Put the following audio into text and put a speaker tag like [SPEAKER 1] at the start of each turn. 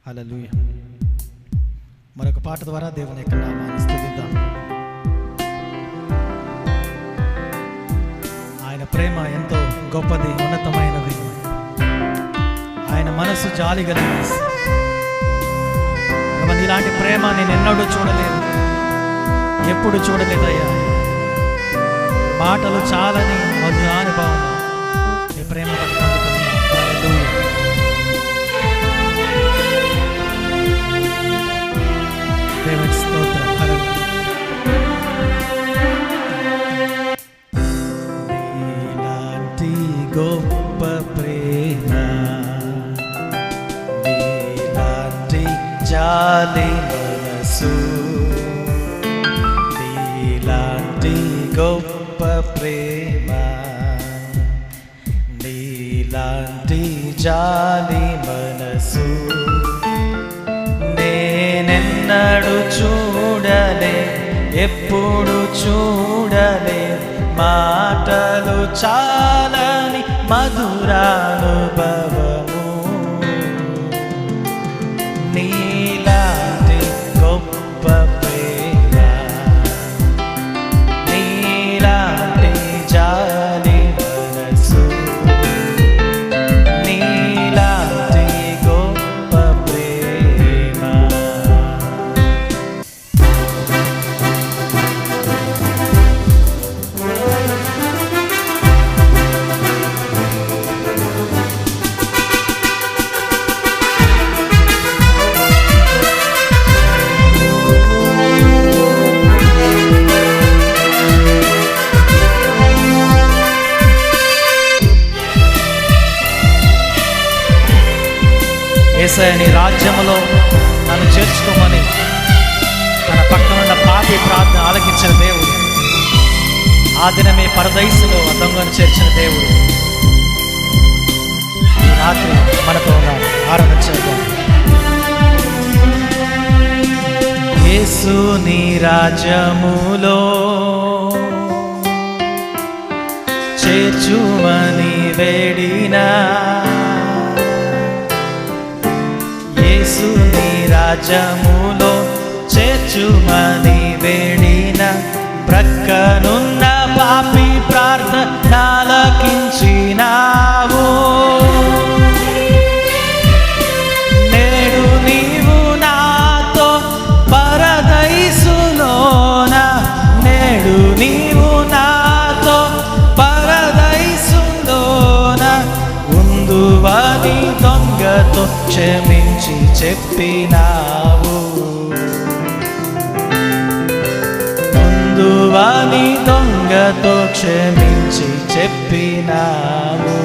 [SPEAKER 1] హల్లెలూయా. మరొక పాట ద్వారా దేవుని యొక్క నామాన్ని స్తుతిద్దాం. ఆయన ప్రేమ ఎంతో గొప్పది, ఉన్నతమైనది. ఆయన మనసు జాలి కలిగింది. ఇలాంటి ప్రేమ నేను ఎన్నడూ చూడలేదు, ఎప్పుడు చూడలేదయ్యా. మాటలు చాలని మధురానుభవం నీ ప్రేమ దేవుని స్తోత్రం. నీలాంటి గొప్ప ప్రేమ, నీలాంటి జాలి మనసు, నీలాంటి గొప్ప ప్రేమ, నీలాంటి జాలి మనసు నేనెన్నడూ చూడలే, ఎప్పుడు చూడలే. మాటలు చాలని మధురానుభవము, నీలాంటి గొప్ప ప్రేమ, నీలాంటి జాలి మనసు, నీలాంటి గొప్ప ప్రేమ. యేసయ్య నీ రాజ్యములో నన్ను చేర్చుకోమని తన పక్కనున్న పాపి ప్రార్థన ఆలకించిన దేవుడు, ఆ దినమే పరదైసులో దొంగను చేర్చిన దేవుడు ఈ రాత్రి మనతో ఉన్నాడు. ఆరాధన చేద్దాం. యేసు నీ రాజ్యములో చేర్చుమని వేడినా, యేసు నీ రాజ్యములో చేర్చుమని వేడిన, ప్రక్కనున్న పాపి ప్రార్థన ఆలకించినావు. నేడు నీవు నాతో పరదైసులోన, నేడు నీవు నాతో పరదైసులోన ఉందువని దొంగతో క్షమించి చెప్పినావు. ముందువని దొంగతో క్షమించి చెప్పినావు.